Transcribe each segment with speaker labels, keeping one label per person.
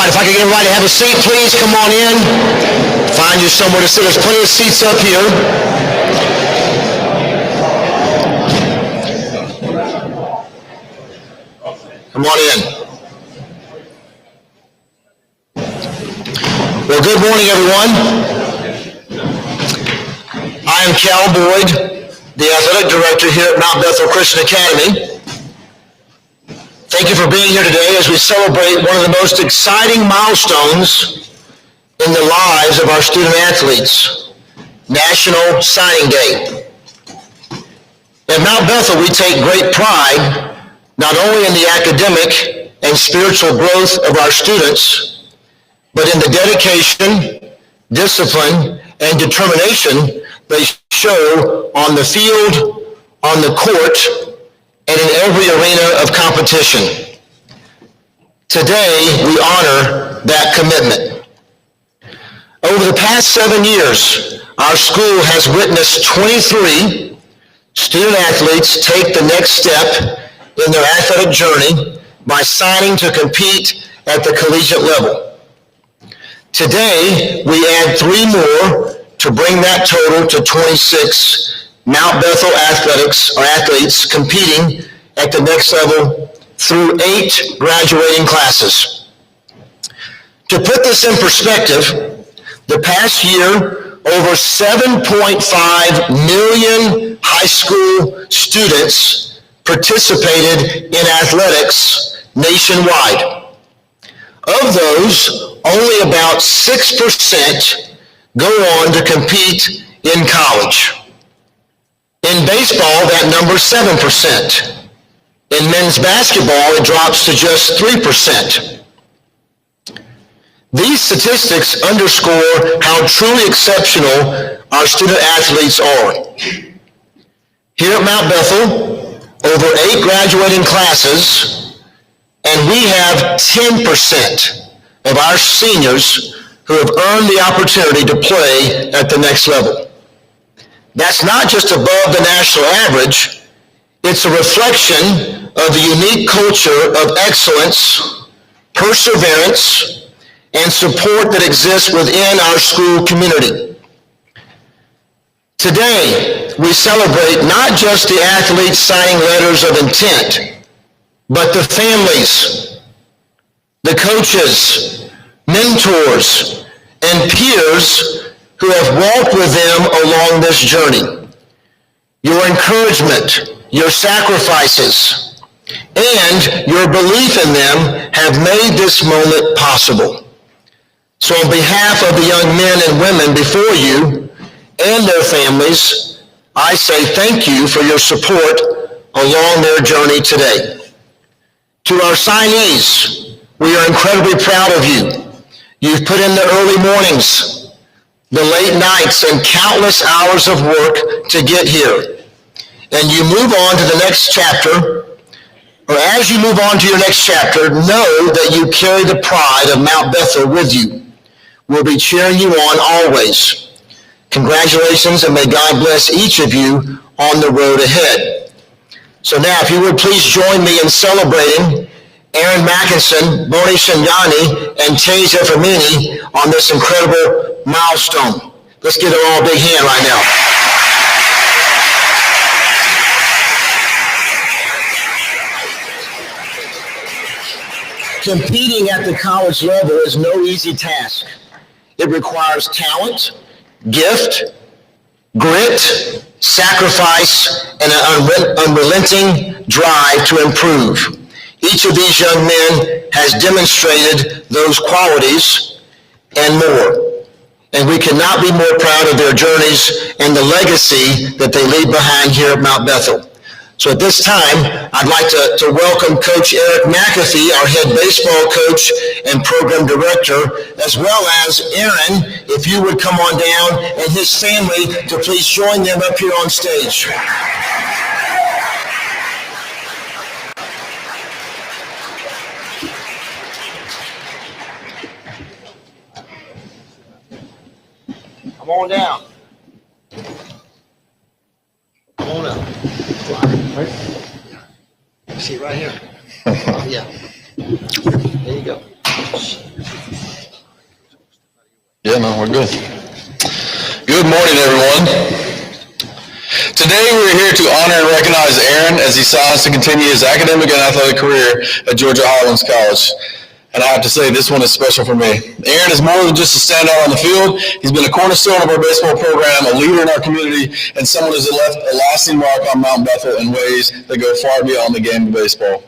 Speaker 1: If I could get everybody to have a seat, please come on in. Find you somewhere to sit. There's plenty of seats up here. Come on in. Well, good morning, everyone. I am Cal Boyd, the athletic director here at Mount Bethel Christian Academy. Thank you for being here today as we celebrate one of the most exciting milestones in the lives of our student athletes, National Signing Day. At Mount Bethel, we take great pride not only in the academic and spiritual growth of our students, but in the dedication, discipline, and determination they show on the field, on the court, and in every arena of competition. Today, we honor that commitment. Over the past 7 years, our school has witnessed 23 student athletes take the next step in their athletic journey by signing to compete at the collegiate level. Today, we add 3 more to bring that total to 26 Mount Bethel athletes competing at the next level through 8 graduating classes. To put this in perspective, the past year, over 7.5 million high school students participated in athletics nationwide. Of those, only about 6% go on to compete in college. In baseball, that number is 7%. In men's basketball, it drops to just 3%. These statistics underscore how truly exceptional our student athletes are. Here at Mount Bethel, over 8 graduating classes, and we have 10% of our seniors who have earned the opportunity to play at the next level. That's not just above the national average, it's a reflection of the unique culture of excellence, perseverance, and support that exists within our school community. Today, we celebrate not just the athletes signing letters of intent, but the families, the coaches, mentors, and peers who have walked with them along this journey. Your encouragement, your sacrifices, and your belief in them have made this moment possible. So on behalf of the young men and women before you and their families, I say thank you for your support along their journey today. To our signees, we are incredibly proud of you. You've put in the early mornings, the late nights, and countless hours of work to get here. and you move on to the next chapter, or as you move on to your next chapter, know that you carry the pride of Mount Bethel with you. We'll be cheering you on always. Congratulations, and may God bless each of you on the road ahead. So now, if you would please join me in celebrating Aaron Mackinson, Boni Shinyani, and Tasia Famini on this incredible milestone. Let's give them all a big hand right now. Competing at the college level is no easy task. It requires talent, gift, grit, sacrifice, and an unrelenting drive to improve. Each of these young men has demonstrated those qualities and more. And we cannot be more proud of their journeys and the legacy that they leave behind here at Mount Bethel. So at this time, I'd like to welcome Coach Eric McAfee, our head baseball coach and program director, as well as Aaron, if you would come on down, and his family to please join them up here on stage. Come on down. Come on up. Right. See right here. Yeah. There you go.
Speaker 2: Yeah, no, we're good. Good morning, everyone. Today, we're here to honor and recognize Aaron as he signs to continue his academic and athletic career at Georgia Highlands College. And I have to say, this one is special for me. Aaron is more than just a standout on the field. He's been a cornerstone of our baseball program, a leader in our community, and someone who's left a lasting mark on Mount Bethel in ways that go far beyond the game of baseball.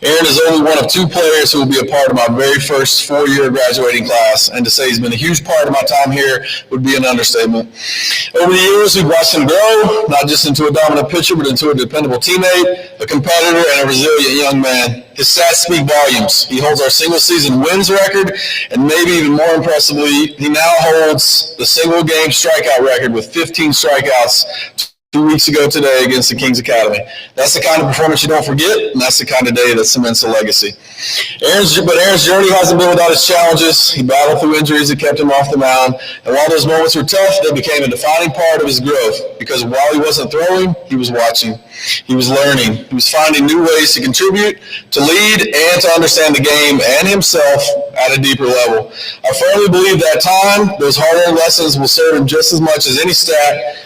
Speaker 2: Aaron is only one of two players who will be a part of my very first four-year graduating class, and to say he's been a huge part of my time here would be an understatement. Over the years, we've watched him grow, not just into a dominant pitcher, but into a dependable teammate, a competitor, and a resilient young man. His stats speak volumes. He holds our single-season wins record, and maybe even more impressively, he now holds the single-game strikeout record with 15 strikeouts 2 weeks ago today against the Kings Academy. That's the kind of performance you don't forget, and that's the kind of day that cements a legacy. Aaron's journey hasn't been without its challenges. He battled through injuries that kept him off the mound, and while those moments were tough, they became a defining part of his growth, because while he wasn't throwing, he was watching. He was learning. He was finding new ways to contribute, to lead, and to understand the game and himself at a deeper level. I firmly believe that time, those hard-earned lessons will serve him just as much as any stat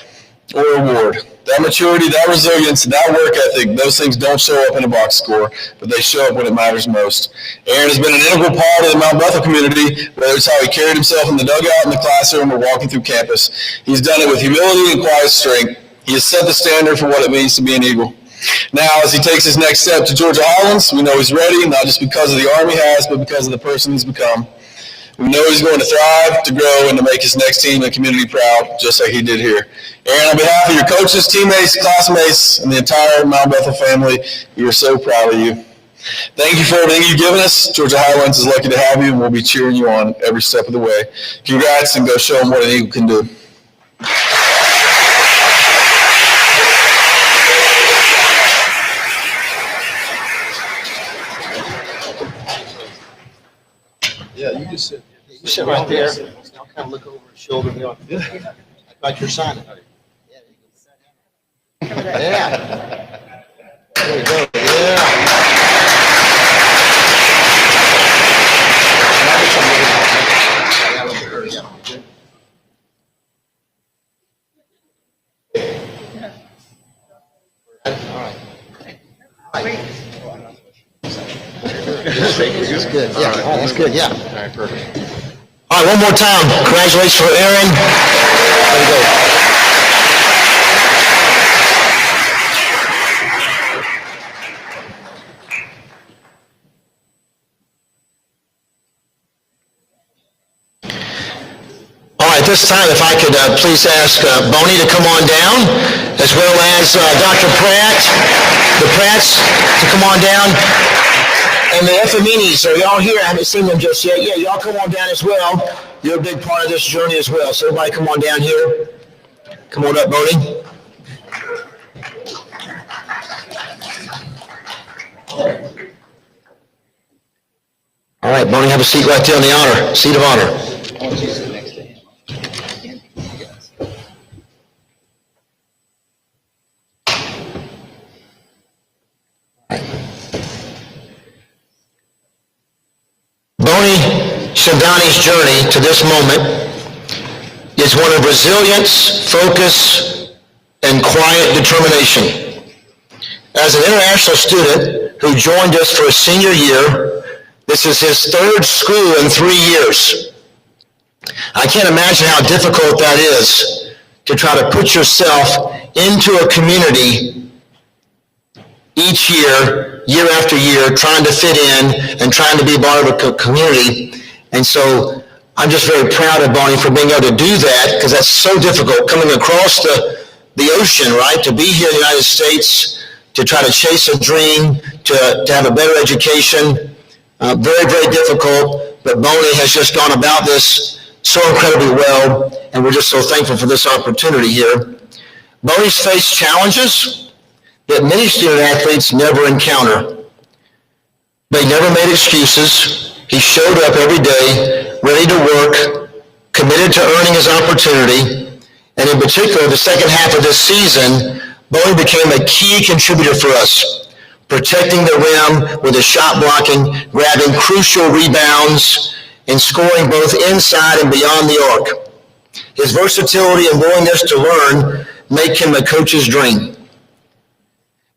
Speaker 2: or award. That maturity, that resilience, that work ethic, those things don't show up in a box score, but they show up when it matters most. Aaron has been an integral part of the Mount Bethel community, whether it's how he carried himself in the dugout, in the classroom, or walking through campus. He's done it with humility and quiet strength. He has set the standard for what it means to be an Eagle. Now, as he takes his next step to Georgia Highlands, we know he's ready, not just because of the arm he has, but because of the person he's become. We know he's going to thrive, to grow, and to make his next team and community proud, just like he did here. Aaron, on behalf of your coaches, teammates, classmates, and the entire Mount Bethel family, we are so proud of you. Thank you for everything you've given us. Georgia Highlands is lucky to have you, and we'll be cheering you on every step of the way. Congrats, and go show them what an Eagle can do.
Speaker 1: Yeah, you just sit. You sit right there. I'll kind of look over his shoulder. Like you're signing. Yeah. There you go. Yeah. All right. That's good. Yeah, that's good. Yeah. All right, perfect. All right, one more time. Congratulations for Aaron. There you go. All right, this time, if I could please ask Boni to come on down, as well as Dr. Pratt, the Pratts to come on down. And the Efeminis, are y'all here? I haven't seen them just yet. Yeah, y'all come on down as well. You're a big part of this journey as well. So everybody come on down here. Come on up, Boni. Bonnie, have a seat right there on the seat of honor. Bonnie Shandani's journey to this moment is one of resilience, focus, and quiet determination. As an international student who joined us for a senior year, this is his third school in 3 years. I can't imagine how difficult that is to try to put yourself into a community each year, year after year, trying to fit in and trying to be part of a community. And so I'm just very proud of Bonnie for being able to do that, because that's so difficult, coming across the ocean, right, to be here in the United States, to try to chase a dream, to have a better education. Very, very difficult, but Bonnie has just gone about this so incredibly well, and we're just so thankful for this opportunity here. Bonnie's faced challenges that many student athletes never encounter. But he never made excuses. He showed up every day, ready to work, committed to earning his opportunity, and in particular, the second half of this season, Bonnie became a key contributor for us, protecting the rim with his shot blocking, grabbing crucial rebounds, and scoring both inside and beyond the arc. His versatility and willingness to learn make him a coach's dream.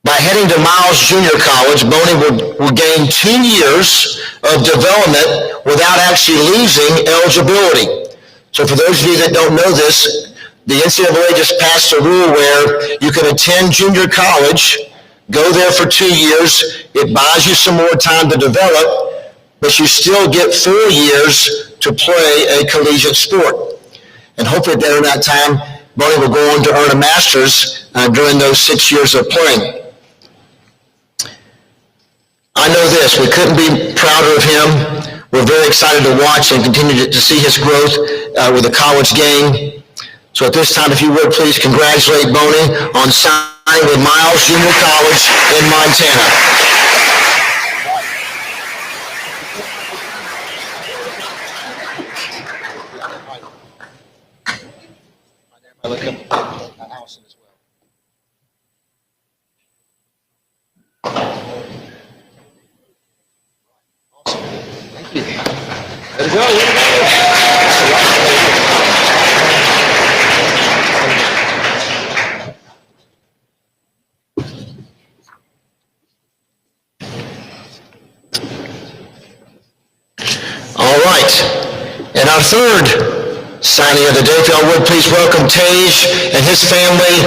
Speaker 1: By heading to Miles Junior College, Bonnie will gain 2 years of development without actually losing eligibility. So for those of you that don't know this, the NCAA just passed a rule where you can attend junior college, go there for 2 years, it buys you some more time to develop, but you still get 4 years to play a collegiate sport. And hopefully during that time, Bonnie will go on to earn a master's during those 6 years of playing. I know this, we couldn't be prouder of him. We're very excited to watch and continue to see his growth with the college game. So at this time, if you would, please congratulate Bonnie on signing with Miles Junior College in Montana. All right, and our third signing of the day, if y'all would please welcome Tage and his family.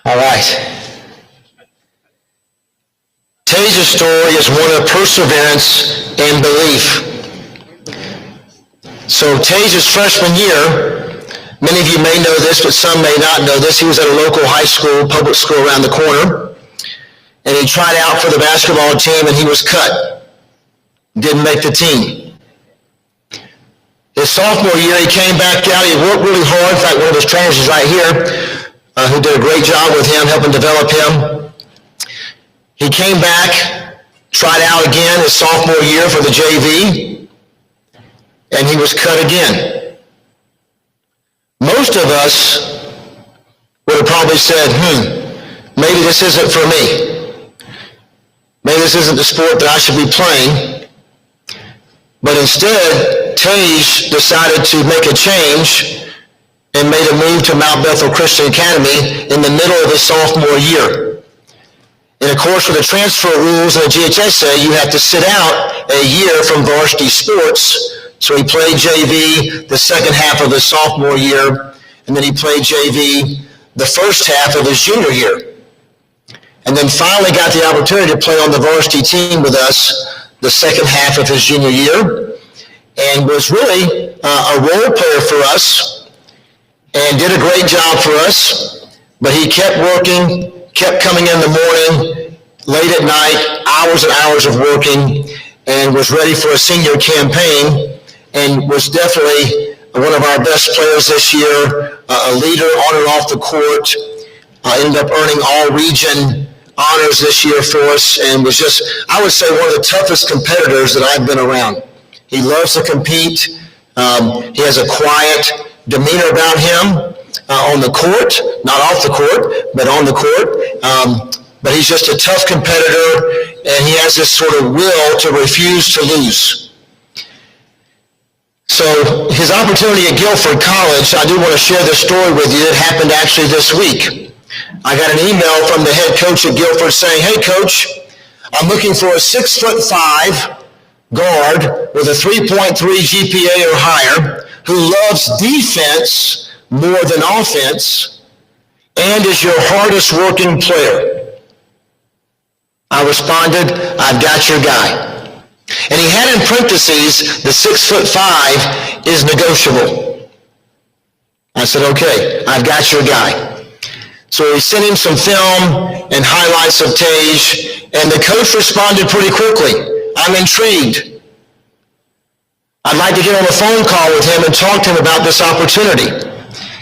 Speaker 1: All right. Tage's story is one of perseverance and belief. So Tage's freshman year, many of you may know this, but some may not know this. He was at a local high school, public school around the corner, and he tried out for the basketball team, and he was cut. Didn't make the team. His sophomore year, he came back out. He worked really hard. In fact, one of his trainers is right here, who did a great job with him, helping develop him. He came back, tried out again his sophomore year for the JV, and he was cut again. Most of us would have probably said, maybe this isn't for me. Maybe this isn't the sport that I should be playing. But instead, Tage decided to make a change and made a move to Mount Bethel Christian Academy in the middle of his sophomore year. And of course, with the transfer rules in the GHSA, you have to sit out a year from varsity sports. So he played JV the second half of his sophomore year, and then he played JV the first half of his junior year. And then finally got the opportunity to play on the varsity team with us the second half of his junior year, and was really a role player for us, and did a great job for us. But he kept working, kept coming in the morning, late at night, hours and hours of working, and was ready for a senior campaign, and was definitely one of our best players this year, a leader on and off the court, ended up earning all region honors this year for us, and was just, I would say, one of the toughest competitors that I've been around. He loves to compete. He has a quiet demeanor about him on the court, not off the court, but on the court. But he's just a tough competitor, and he has this sort of will to refuse to lose. So his opportunity at Guilford College, I do want to share this story with you. It happened actually this week. I got an email from the head coach at Guilford saying, "Hey, coach, I'm looking for a 6'5" guard with a 3.3 GPA or higher who loves defense more than offense and is your hardest working player." I responded, "I've got your guy." And he had in parentheses, the 6'5" is negotiable. I said, "Okay, I've got your guy." So we sent him some film and highlights of Tage, and the coach responded pretty quickly. "I'm intrigued. I'd like to get on a phone call with him and talk to him about this opportunity.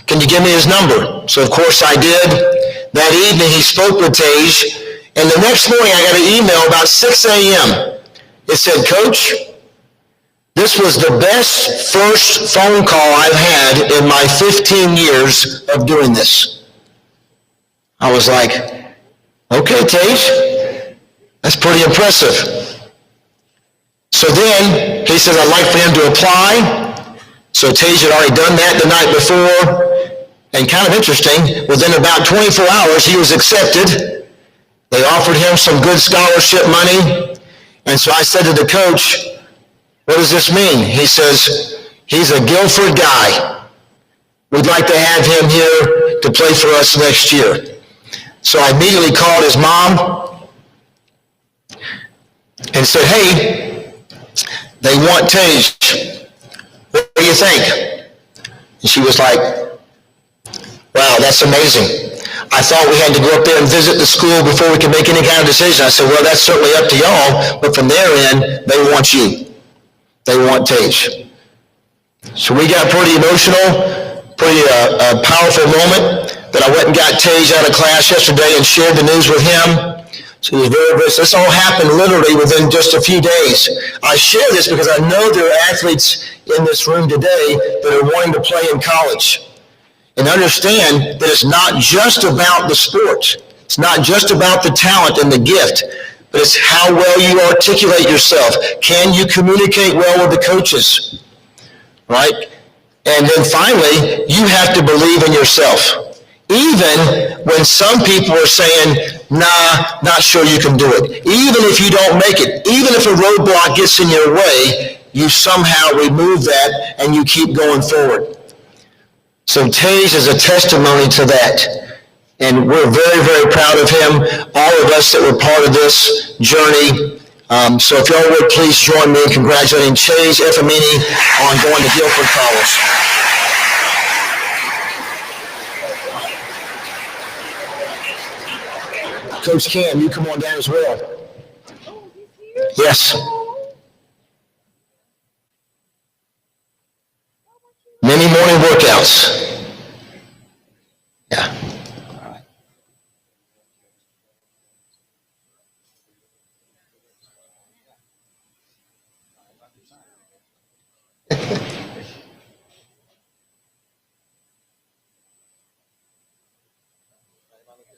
Speaker 1: Can you give me his number?" So of course I did. That evening he spoke with Tage, and the next morning I got an email about 6 a.m. It said, "Coach, this was the best first phone call I've had in my 15 years of doing this." I was like, "Okay, Tage, that's pretty impressive." So then he said, "I'd like for him to apply." So Tage had already done that the night before. And kind of interesting, within about 24 hours, he was accepted. They offered him some good scholarship money. And so I said to the coach, "What does this mean?" He says, "He's a Guilford guy. We'd like to have him here to play for us next year." So I immediately called his mom and said, "Hey, they want Tage. What do you think?" And she was like, "Wow, that's amazing. I thought we had to go up there and visit the school before we could make any kind of decision." I said, "Well, that's certainly up to y'all, but from their end, they want you. They want Tage." So we got pretty emotional, pretty powerful moment that I went and got Tage out of class yesterday and shared the news with him. So he was very good. This all happened literally within just a few days. I share this because I know there are athletes in this room today that are wanting to play in college. And understand that it's not just about the sport. It's not just about the talent and the gift, but it's how well you articulate yourself. Can you communicate well with the coaches? Right? And then finally, you have to believe in yourself. Even when some people are saying, "Nah, not sure you can do it." Even if you don't make it, even if a roadblock gets in your way, you somehow remove that and you keep going forward. So Tage is a testimony to that. And we're very, very proud of him, all of us that were part of this journey. So if y'all would please join me in congratulating Tage Efemini on going to Guilford College. Coach Cam, you come on down as well. Yes. Many morning workouts. Yeah.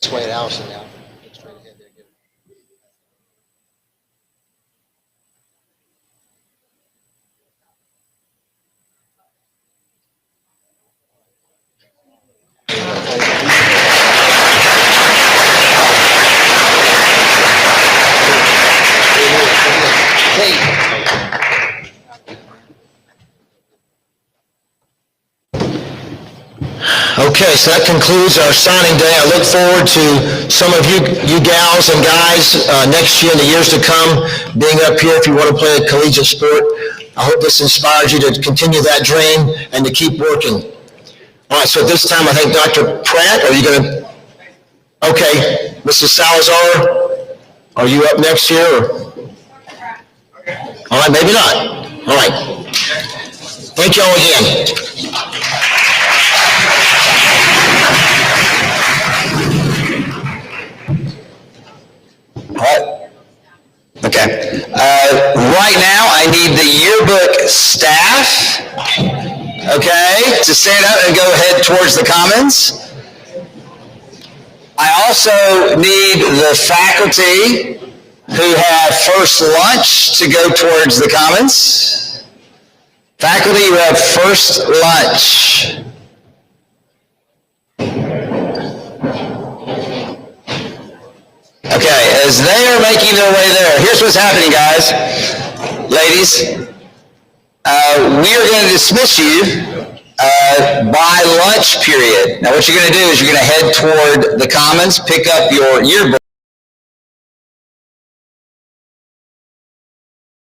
Speaker 1: This way at Allison now. Look straight ahead there. Get it. Okay, so that concludes our signing day. I look forward to some of you gals and guys next year and the years to come being up here if you want to play a collegiate sport. I hope this inspires you to continue that dream and to keep working. All right, so at this time, I think Dr. Pratt, are you going to Okay, Mrs. Salazar, are you up next here? Or? All right, maybe not. All right. Thank y'all again. All right. Okay. Right now, I need the yearbook staff, okay, to stand up and go head towards the Commons. I also need the faculty who have first lunch to go towards the Commons. Faculty who have first lunch. Okay, as they are making their way there, here's what's happening, guys, ladies. We are going to dismiss you by lunch period. Now, what you're going to do is you're going to head toward the Commons, pick up your yearbook.